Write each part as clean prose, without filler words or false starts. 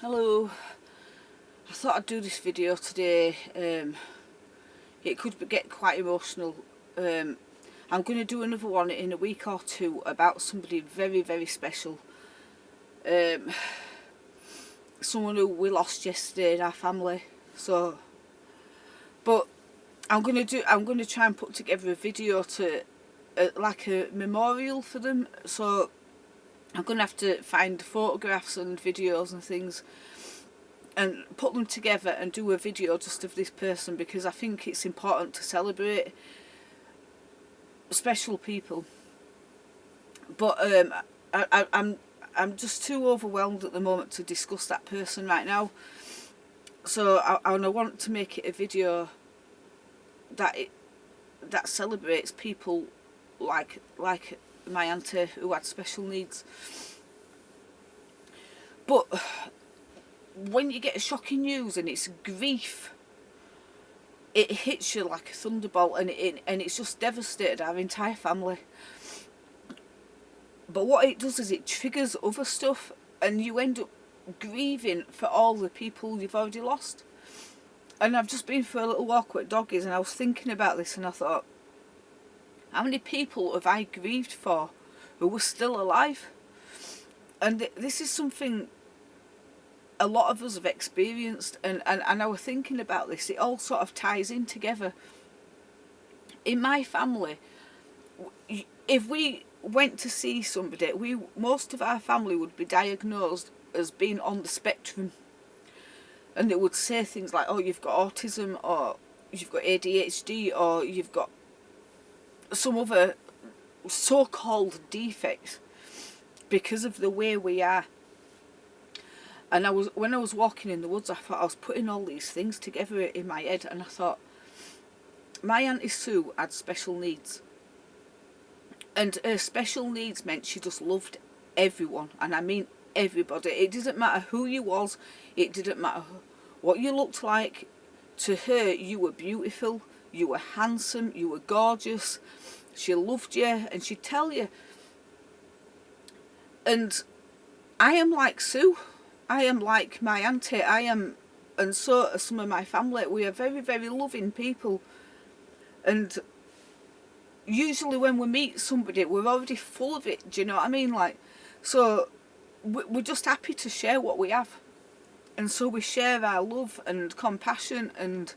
Hello, I thought I'd do this video today. It could get quite emotional. I'm going to do another one in a week or two about somebody very, very special. Um, Someone who we lost yesterday in our family. But I'm going to try and put together a video to, like a memorial for them. So I'm going to have to find photographs and videos and things and put them together and do a video just of this person, because I think it's important to celebrate special people. But I'm just too overwhelmed at the moment to discuss that person right now. So I want to make it a video that celebrates people like my auntie who had special needs. But when you get a shocking news and it's grief, it hits you like a thunderbolt, and it's just devastated our entire family. But what it does is it triggers other stuff, and you end up grieving for all the people you've already lost. And I've just been for a little walk with doggies, and I was thinking about this, and I thought, how many people have I grieved for who were still alive? And this is something a lot of us have experienced, and I was thinking about this. It all sort of ties in together. In my family, if we went to see somebody, most of our family would be diagnosed as being on the spectrum, and they would say things like, oh, you've got autism, or you've got ADHD, or you've got some other so-called defects because of the way we are. And when I was walking in the woods, I thought I was putting all these things together in my head, and I thought, my Auntie Sue had special needs. And her special needs meant she just loved everyone, and I mean everybody. It didn't matter who you was, it didn't matter what you looked like. To her, you were beautiful, you were handsome, you were gorgeous. She loved you, and she'd tell you. And I am like Sue. I am like my auntie. And so are some of my family. We are very, very loving people. And usually when we meet somebody, we're already full of it. Do you know what I mean? So we're just happy to share what we have. And so we share our love and compassion, and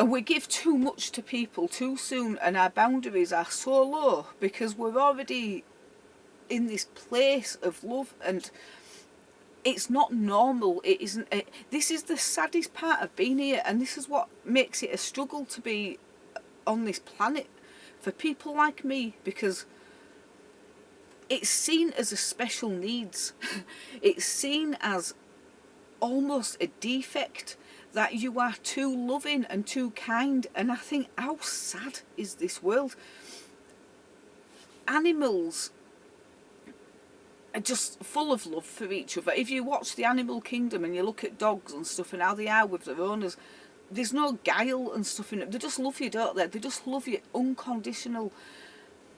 we give too much to people too soon, and our boundaries are so low because we're already in this place of love, and it's not normal. It isn't. This is the saddest part of being here, and this is what makes it a struggle to be on this planet for people like me, because it's seen as a special needs. It's seen as almost a defect, that you are too loving and too kind. And I think, how sad is this world? Animals are just full of love for each other. If you watch the Animal Kingdom and you look at dogs and stuff and how they are with their owners, there's no guile and stuff in it. They just love you, don't they? They just love you unconditional.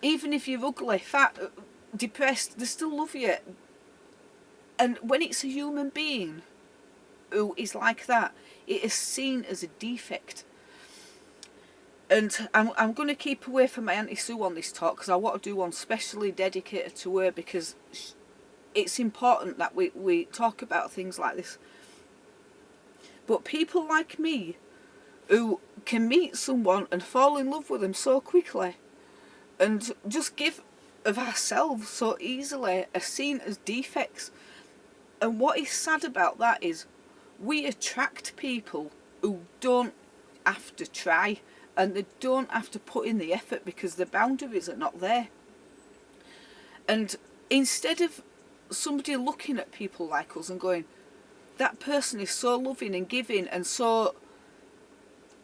Even if you're ugly, fat, depressed, they still love you. And when it's a human being who is like that, it is seen as a defect. And I'm going to keep away from my Auntie Sue on this talk, because I want to do one specially dedicated to her, because it's important that we talk about things like this. But people like me, who can meet someone and fall in love with them so quickly and just give of ourselves so easily, are seen as defects. And what is sad about that is we attract people who don't have to try, and they don't have to put in the effort because the boundaries are not there. And instead of somebody looking at people like us and going, that person is so loving and giving and so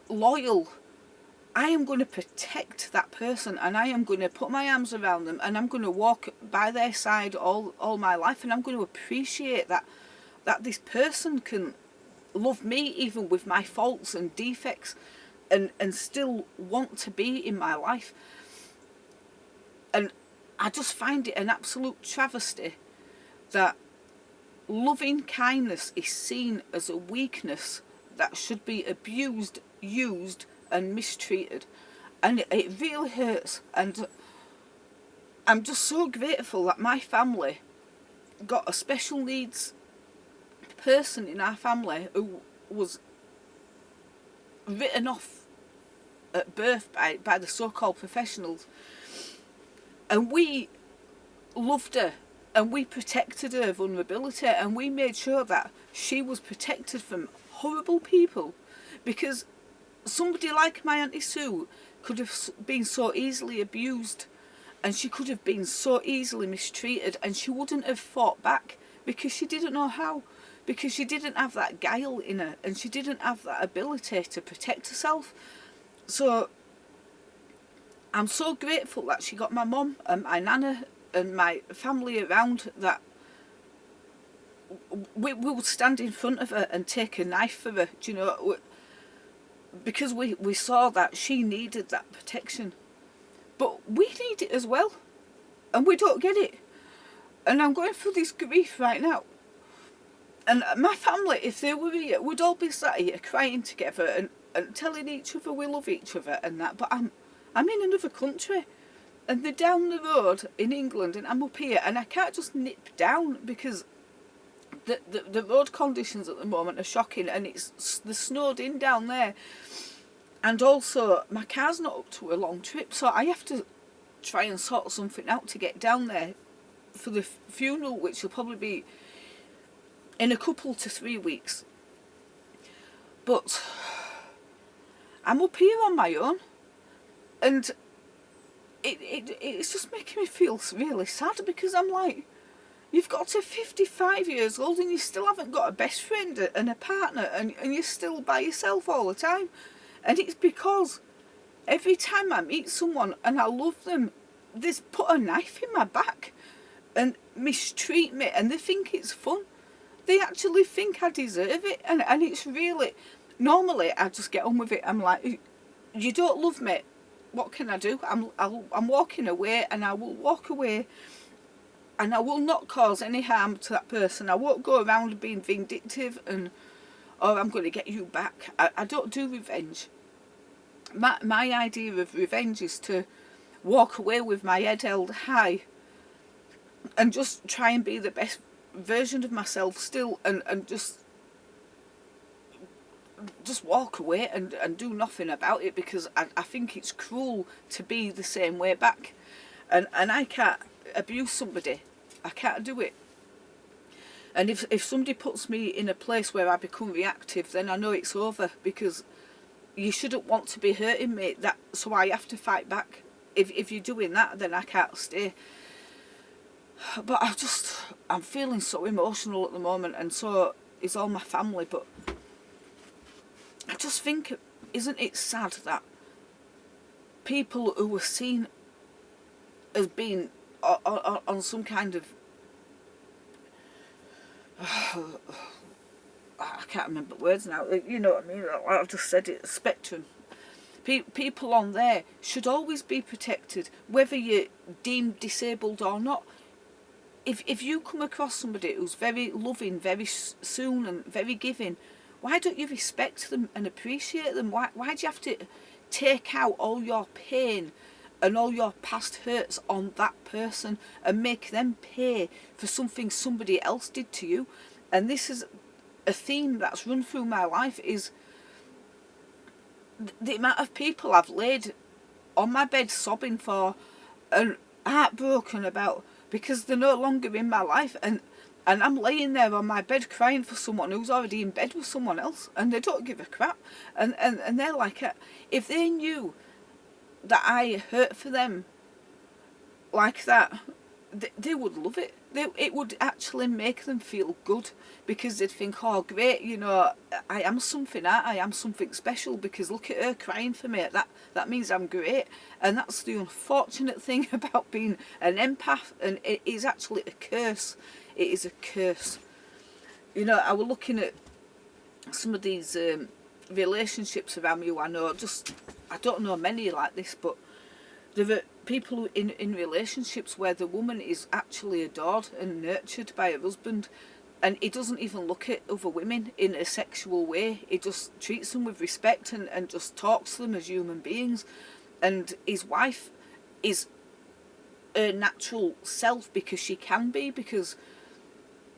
loyal, I am going to protect that person, and I am going to put my arms around them, and I'm going to walk by their side all my life, and I'm going to appreciate that this person can love me even with my faults and defects, and still want to be in my life. And I just find it an absolute travesty that loving kindness is seen as a weakness that should be abused, used and mistreated. And it really hurts. And I'm just so grateful that my family got a special needs person in our family who was written off at birth by the so-called professionals. And we loved her and we protected her vulnerability and we made sure that she was protected from horrible people, because somebody like my Auntie Sue could have been so easily abused and she could have been so easily mistreated, and she wouldn't have fought back because she didn't know how, because she didn't have that guile in her and she didn't have that ability to protect herself. So I'm so grateful that she got my mum and my nana and my family around, that we would stand in front of her and take a knife for her, do you know, because we saw that she needed that protection. But we need it as well, and we don't get it. And I'm going through this grief right now. And my family, if they were here, would all be sat here crying together and telling each other we love each other and that. But I'm in another country, and they're down the road in England, and I'm up here, and I can't just nip down because the road conditions at the moment are shocking, and they're snowed in down there. And also, my car's not up to a long trip, so I have to try and sort something out to get down there for the funeral, which will probably be in a couple to 3 weeks. But I'm up here on my own, and it's just making me feel really sad, because I'm like, you've got to 55 years old and you still haven't got a best friend and a partner, and you're still by yourself all the time. And it's because every time I meet someone and I love them, they put a knife in my back and mistreat me, and they think it's fun. They actually think I deserve it, and it's really... Normally I just get on with it. I'm like, you don't love me, what can I do? I'm walking away, and I will walk away, and I will not cause any harm to that person. I won't go around being vindictive or I'm going to get you back. I don't do revenge. My idea of revenge is to walk away with my head held high and just try and be the best version of myself still, and just walk away and do nothing about it, because I think it's cruel to be the same way back. And I can't abuse somebody. I can't do it. And if somebody puts me in a place where I become reactive, then I know it's over, because you shouldn't want to be hurting me, so I have to fight back. If you're doing that, then I can't stay. But I'm feeling so emotional at the moment, and so is all my family. But I just think, isn't it sad that people who were seen as being on some kind of... I can't remember the words now, you know what I mean, I've just said it, spectrum. People on there should always be protected, whether you're deemed disabled or not. If you come across somebody who's very loving, very soon and very giving, why don't you respect them and appreciate them? Why do you have to take out all your pain and all your past hurts on that person and make them pay for something somebody else did to you? And this is a theme that's run through my life, is the amount of people I've laid on my bed sobbing for and heartbroken about, because they're no longer in my life, and I'm laying there on my bed crying for someone who's already in bed with someone else, and they don't give a crap, and they're like, if they knew that I hurt for them like that, they would love it. It would actually make them feel good, because they'd think, oh great, you know, I am something, I am something special, because look at her crying for me, that means I'm great. And that's the unfortunate thing about being an empath, and it is actually a curse. It is a curse. You know, I was looking at some of these relationships around me who I know, I don't know many like this, but there are people in relationships where the woman is actually adored and nurtured by her husband, And he doesn't even look at other women in a sexual way. He just treats them with respect and just talks to them as human beings. And his wife is her natural self because she can be, because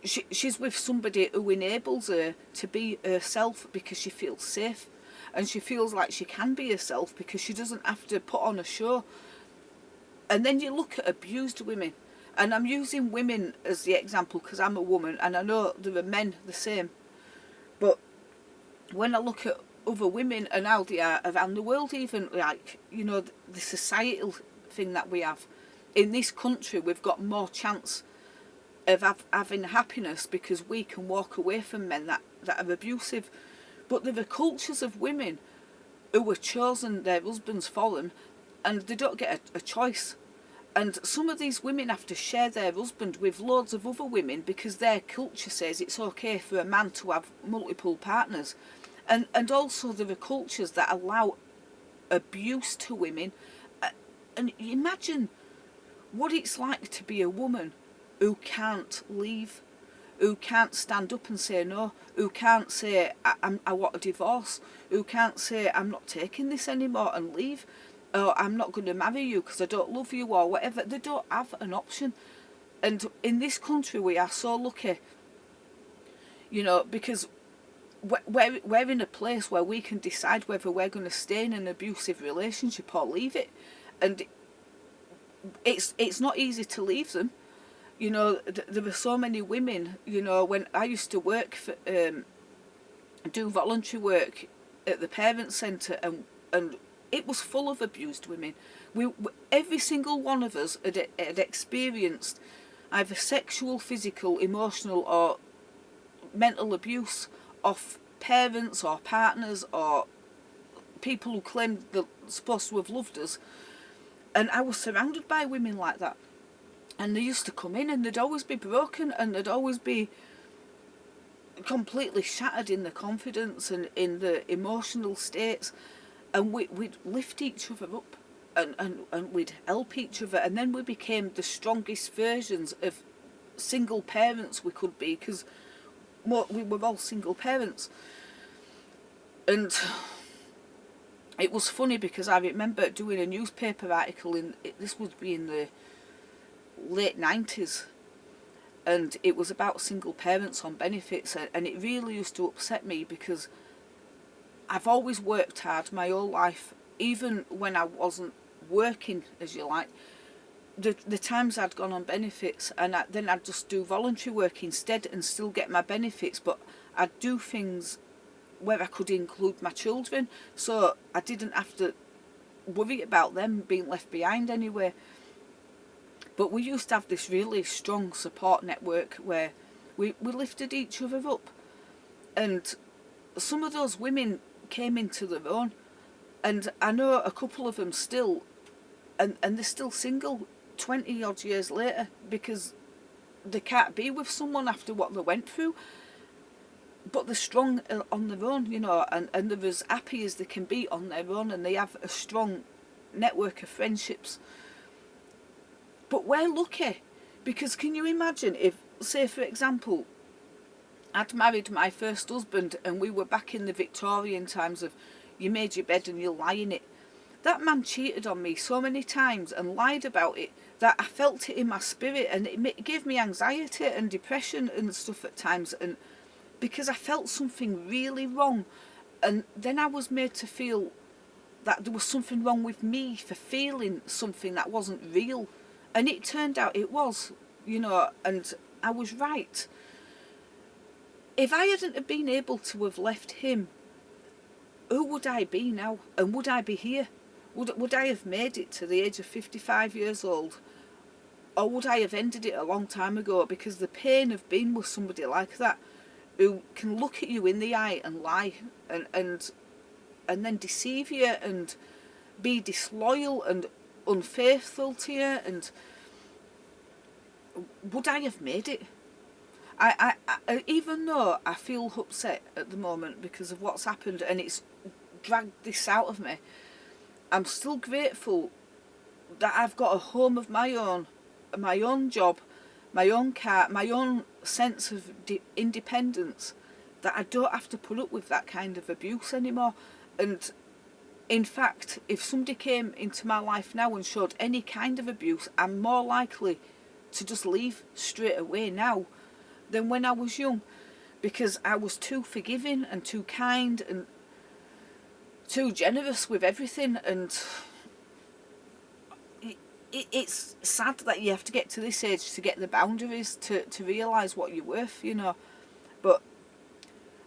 she's with somebody who enables her to be herself because she feels safe. And she feels like she can be herself because she doesn't have to put on a show. And then you look at abused women. And I'm using women as the example because I'm a woman and I know there are men the same. But when I look at other women and how they are around the world, even like, you know, the societal thing that we have. In this country, we've got more chance of having happiness because we can walk away from men that are abusive. But there are cultures of women who are chosen their husbands for them and they don't get a choice. And some of these women have to share their husband with loads of other women because their culture says it's okay for a man to have multiple partners. And also there are cultures that allow abuse to women. And imagine what it's like to be a woman who can't leave, who can't stand up and say no, who can't say I want a divorce, who can't say I'm not taking this anymore and leave, or I'm not going to marry you because I don't love you or whatever. They don't have an option. And in this country we are so lucky, you know, because we're in a place where we can decide whether we're going to stay in an abusive relationship or leave it. And it's not easy to leave them. You know, there were so many women, you know, when I used to work for, do voluntary work at the parent centre, and it was full of abused women. Every single one of us had experienced either sexual, physical, emotional or mental abuse of parents or partners or people who claimed they're supposed to have loved us. And I was surrounded by women like that. And they used to come in and they'd always be broken and they'd always be completely shattered in their confidence and in the emotional states. And we'd lift each other up and we'd help each other. And then we became the strongest versions of single parents we could be, because we were all single parents. And it was funny because I remember doing a newspaper article, this would be in the late 90s, and it was about single parents on benefits, and it really used to upset me because I've always worked hard my whole life, even when I wasn't working, as you like. The times I'd gone on benefits, and then I'd just do voluntary work instead and still get my benefits, but I'd do things where I could include my children, so I didn't have to worry about them being left behind anyway. But we used to have this really strong support network where we lifted each other up. And some of those women came into their own. And I know a couple of them still, and they're still single 20 odd years later because they can't be with someone after what they went through. But they're strong on their own, you know, and they're as happy as they can be on their own, and they have a strong network of friendships. But we're lucky, because can you imagine if, say for example, I'd married my first husband and we were back in the Victorian times of you made your bed and you lie in it. That man cheated on me so many times and lied about it that I felt it in my spirit, and it gave me anxiety and depression and stuff at times, and because I felt something really wrong. And then I was made to feel that there was something wrong with me for feeling something that wasn't real. And it turned out it was, you know, and I was right. If I hadn't have been able to have left him, who would I be now? And would I be here? Would I have made it to the age of 55 years old? Or would I have ended it a long time ago? Because the pain of being with somebody like that, who can look at you in the eye and lie and then deceive you and be disloyal and unfaithful to you, and would I have made it? I even though I feel upset at the moment because of what's happened and it's dragged this out of me, I'm still grateful that I've got a home of my own job, my own car, my own sense of independence, that I don't have to put up with that kind of abuse anymore. And in fact, if somebody came into my life now and showed any kind of abuse, I'm more likely to just leave straight away now than when I was young, because I was too forgiving and too kind and too generous with everything. And it's sad that you have to get to this age to get the boundaries to realise what you're worth, you know. But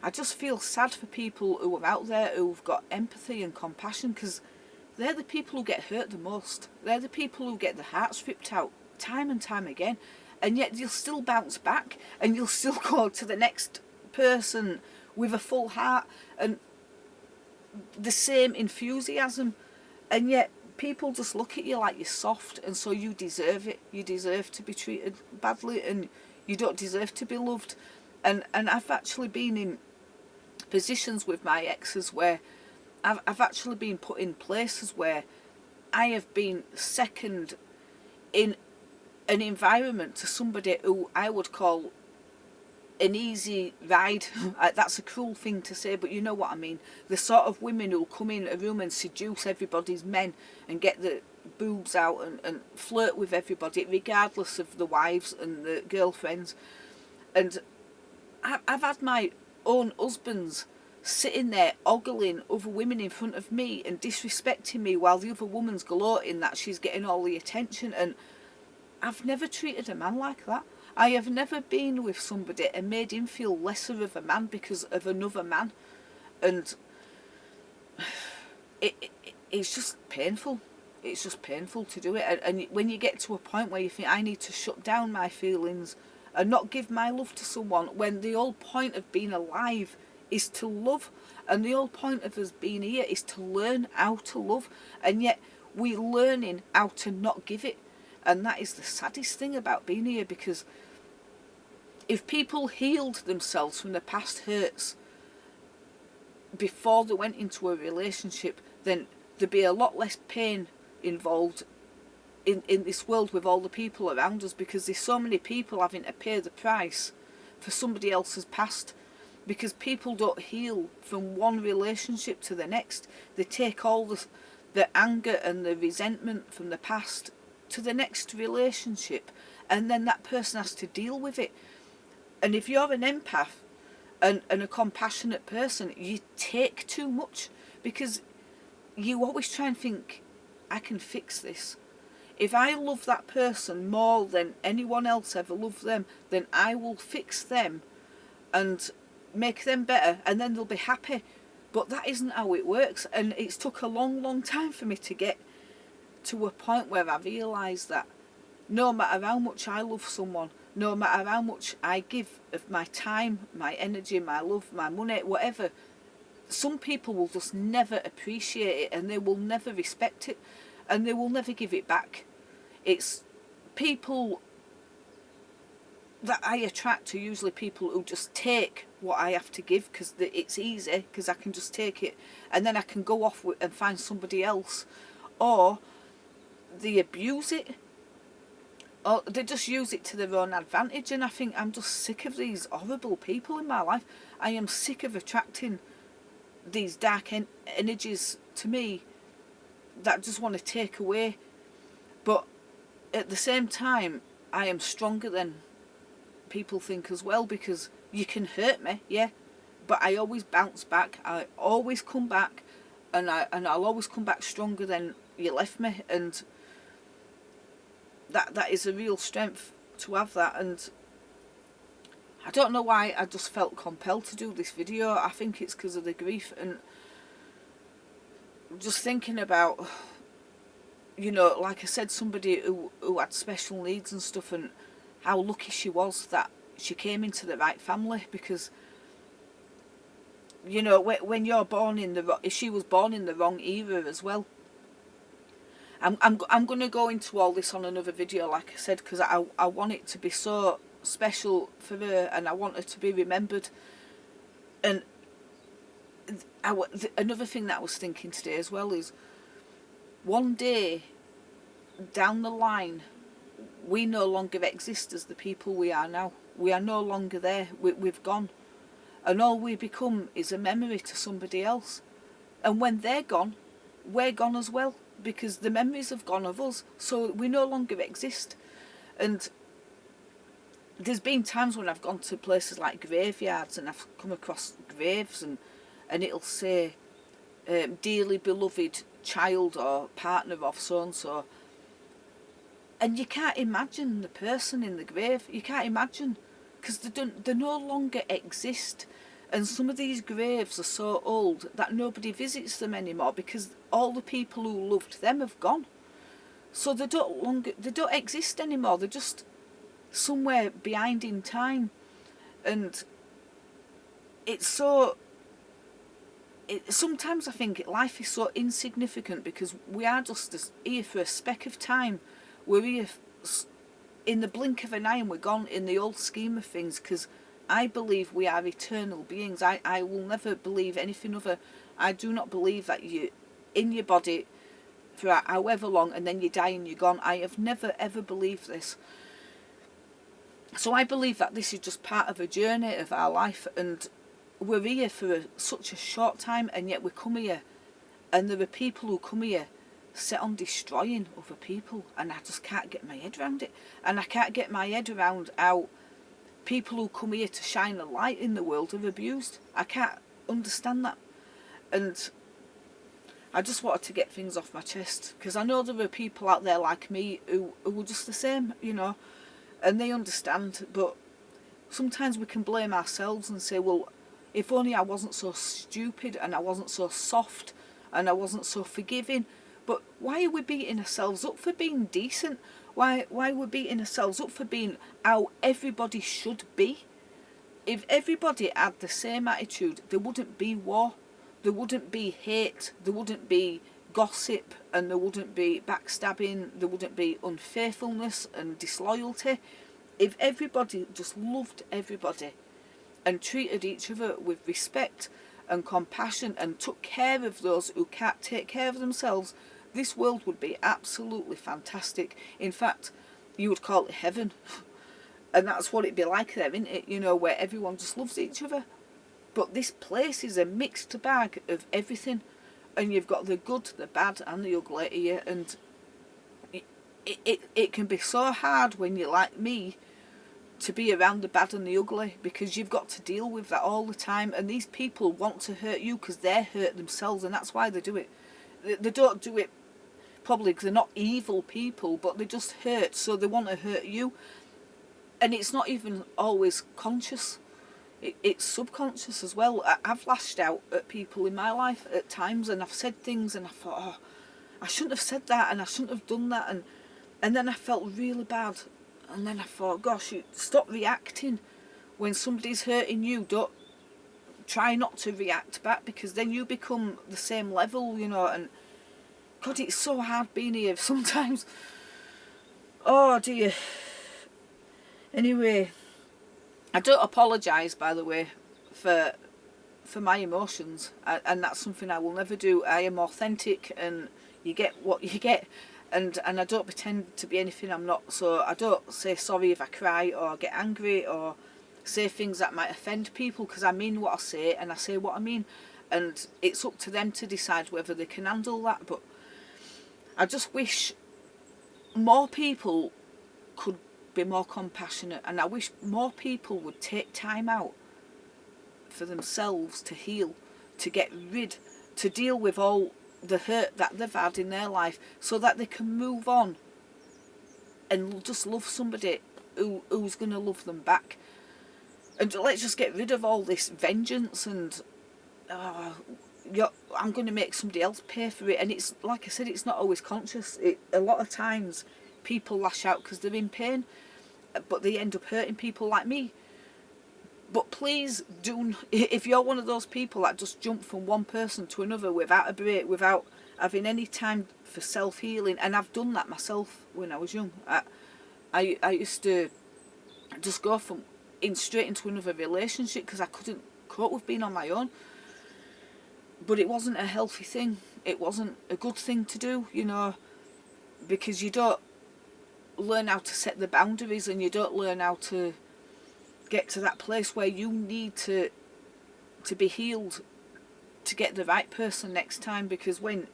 I just feel sad for people who are out there who've got empathy and compassion, because they're the people who get hurt the most. They're the people who get their hearts ripped out time and time again, and yet you'll still bounce back and you'll still go to the next person with a full heart and the same enthusiasm, and yet people just look at you like you're soft, and so you deserve it. You deserve to be treated badly, and you don't deserve to be loved. And I've actually been in positions with my exes where I've actually been put in places where I have been second in an environment to somebody who I would call an easy ride. That's a cruel thing to say, but you know what I mean. The sort of women who come in a room and seduce everybody's men and get the boobs out and flirt with everybody regardless of the wives and the girlfriends. And I've had my own husbands sitting there ogling other women in front of me and disrespecting me while the other woman's gloating that she's getting all the attention. And I've never treated a man like that. I have never been with somebody and made him feel lesser of a man because of another man. And it's just painful. It's just painful to do it. And when you get to a point where you think, I need to shut down my feelings and not give my love to someone, when the whole point of being alive is to love, and the whole point of us being here is to learn how to love, and yet we're learning how to not give it. And that is the saddest thing about being here, because if people healed themselves from the past hurts before they went into a relationship, then there'd be a lot less pain involved in this world with all the people around us, because there's so many people having to pay the price for somebody else's past, because people don't heal from one relationship to the next. They take all the anger and the resentment from the past to the next relationship, and then that person has to deal with it. And if you're an empath and a compassionate person, you take too much, because you always try and think, I can fix this. If I love that person more than anyone else ever loved them, then I will fix them and make them better, and then they'll be happy. But that isn't how it works, and it's took a long time for me to get to a point where I realised that no matter how much I love someone, no matter how much I give of my time, my energy, my love, my money, whatever, some people will just never appreciate it, and they will never respect it, and they will never give it back. It's people that I attract are usually people who just take what I have to give because it's easy, because I can just take it and then I can go off and find somebody else, or they abuse it, or they just use it to their own advantage. And I think I'm just sick of these horrible people in my life. I am sick of attracting these dark energies to me that just want to take away. But at the same time, I am stronger than people think as well, because you can hurt me, yeah, but I always bounce back. I always come back, and I'll always come back stronger than you left me. And that is a real strength to have that. And I don't know why I just felt compelled to do this video. I think it's because of the grief and just thinking about, you know, like I said, somebody who had special needs and stuff, and how lucky she was that she came into the right family. Because, you know, when you're born in she was born in the wrong era as well. I'm going to go into all this on another video, like I said, because I want it to be so special for her, and I want her to be remembered. And another thing that I was thinking today as well is, one day down the line, we no longer exist as the people we are now. We are no longer there. We've gone. And all we become is a memory to somebody else. And when they're gone, we're gone as well, because the memories have gone of us. So we no longer exist. And there's been times when I've gone to places like graveyards and I've come across graves, and it'll say, dearly beloved child or partner of so-and-so. And you can't imagine the person in the grave. You can't imagine, because they no longer exist. And some of these graves are so old that nobody visits them anymore, because all the people who loved them have gone. So they don't exist anymore. They're just somewhere behind in time. And it's so... sometimes I think life is so insignificant, because we are just here for a speck of time. We're here in the blink of an eye and we're gone in the old scheme of things, because I believe we are eternal beings. I will never believe anything other. I do not believe that you're in your body for however long and then you die and you're gone. I have never ever believed this. So I believe that this is just part of a journey of our life, and we're here for such a short time, and yet we come here, and there are people who come here set on destroying other people, and I just can't get my head around it. And I can't get my head around how people who come here to shine a light in the world are abused. I can't understand that. And I just wanted to get things off my chest, because I know there are people out there like me who are just the same, you know, and they understand. But sometimes we can blame ourselves and say, well, if only I wasn't so stupid and I wasn't so soft and I wasn't so forgiving. But why are we beating ourselves up for being decent? Why are we beating ourselves up for being how everybody should be? If everybody had the same attitude, there wouldn't be war, there wouldn't be hate, there wouldn't be gossip, and there wouldn't be backstabbing, there wouldn't be unfaithfulness and disloyalty. If everybody just loved everybody and treated each other with respect and compassion and took care of those who can't take care of themselves, this world would be absolutely fantastic. In fact, you would call it heaven. And that's what it'd be like there, isn't it? You know, where everyone just loves each other. But this place is a mixed bag of everything. And you've got the good, the bad and the ugly here. And it can be so hard when you're like me to be around the bad and the ugly, because you've got to deal with that all the time. And these people want to hurt you because they're hurt themselves, and that's why they do it. They don't do it probably because they're not evil people, but they just hurt, so they want to hurt you. And it's not even always conscious. It's subconscious as well. I've lashed out at people in my life at times, and I've said things and I thought, oh, I shouldn't have said that and I shouldn't have done that, and then I felt really bad. And then I thought, gosh, you stop reacting. When somebody's hurting you, don't try not to react back, because then you become the same level, you know. And God, it's so hard being here sometimes. Oh dear. Anyway, I don't apologise, by the way, for my emotions, and that's something I will never do. I am authentic, and you get what you get. And I don't pretend to be anything I'm not. So I don't say sorry if I cry or get angry or say things that might offend people, because I mean what I say and I say what I mean. And it's up to them to decide whether they can handle that. But I just wish more people could be more compassionate, and I wish more people would take time out for themselves to heal, to get rid, to deal with all the hurt that they've had in their life, so that they can move on and just love somebody who's going to love them back. And let's just get rid of all this vengeance and I'm going to make somebody else pay for it. And it's like I said, it's not always conscious. A lot of times people lash out because they're in pain, but they end up hurting people like me. But please do, if you're one of those people that just jump from one person to another without a break, without having any time for self-healing, and I've done that myself when I was young. I used to just go straight into another relationship because I couldn't cope with being on my own. But it wasn't a healthy thing. It wasn't a good thing to do, you know, because you don't learn how to set the boundaries, and you don't learn how to get to that place where you need to be healed to get the right person next time. Because when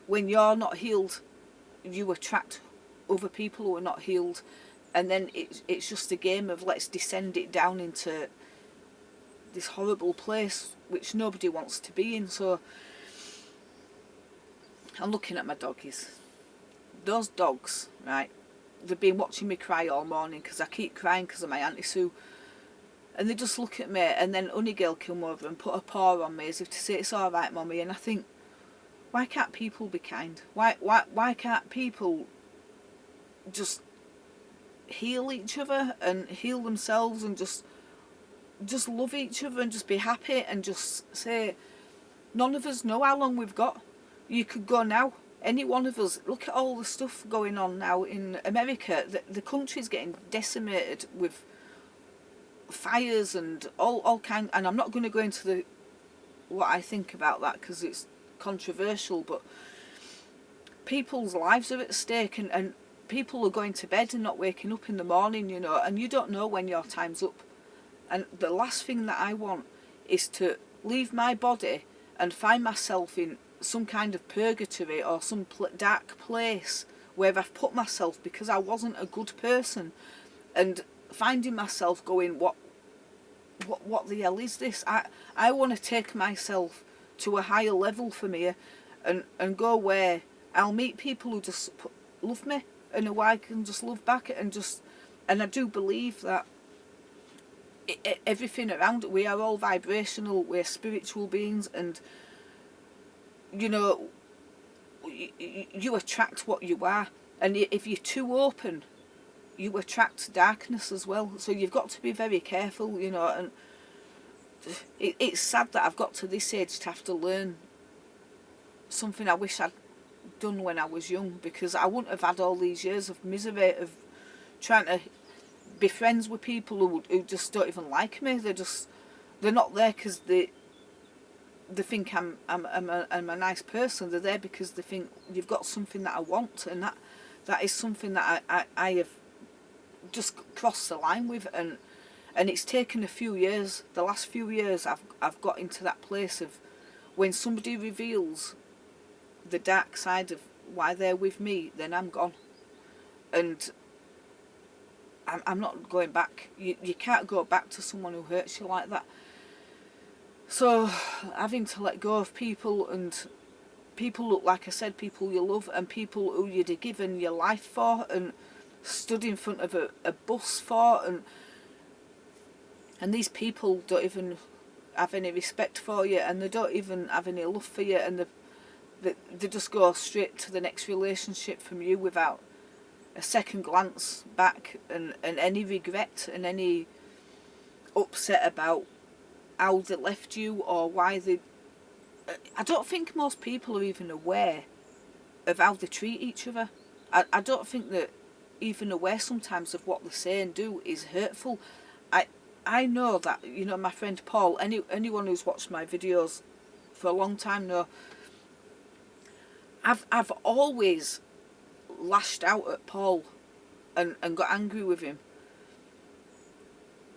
you're not healed, you attract other people who are not healed, and then it's just a game of let's descend it down into this horrible place which nobody wants to be in. So I'm looking at my doggies. Those dogs, right, they've been watching me cry all morning because I keep crying because of my Auntie Sue. And they just look at me, and then Honey Girl come over and put a paw on me as if to say, it's all right, Mummy. And I think, why can't people be kind? Why can't people just heal each other and heal themselves and just love each other and just be happy and just say, none of us know how long we've got. You could go now. Any one of us, look at all the stuff going on now in America. The country's getting decimated with fires and all kind. And I'm not going to go into what I think about that because it's controversial, but people's lives are at stake, and people are going to bed and not waking up in the morning, you know, and you don't know when your time's up. And the last thing that I want is to leave my body and find myself in some kind of purgatory or some dark place where I've put myself because I wasn't a good person, and finding myself going, what the hell is this? I want to take myself to a higher level from here and go where I'll meet people who just love me and who I can just love back, and I do believe that everything around it, we are all vibrational, we're spiritual beings, and you know, you attract what you are, and if you're too open, you attract darkness as well. So you've got to be very careful, you know. And it's sad that I've got to this age to have to learn something I wish I'd done when I was young, because I wouldn't have had all these years of misery of trying to be friends with people who just don't even like me. They're not there because they think I'm a nice person. They're there because they think you've got something that I want, and that is something that I have just crossed the line with, and it's taken a few years. The last few years I've got into that place of when somebody reveals the dark side of why they're with me, then I'm gone, and I'm not going back. You can't go back to someone who hurts you like that. So having to let go of people, and people look, like I said, people you love and people who you'd have given your life for and stood in front of a bus for, and these people don't even have any respect for you, and they don't even have any love for you, and they just go straight to the next relationship from you without a second glance back and any regret and any upset about how they left you or why they... I don't think most people are even aware of how they treat each other. I don't think they're even aware sometimes of what they say and do is hurtful. I know that, you know, my friend Paul, anyone who's watched my videos for a long time know, I've always lashed out at Paul and got angry with him.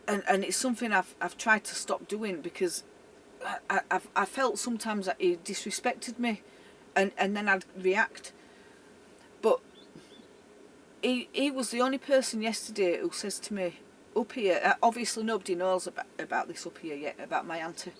And it's something I've tried to stop doing, because I felt sometimes that he disrespected me, and then I'd react. But he was the only person yesterday who says to me, up here, obviously nobody knows about this up here yet, about my auntie.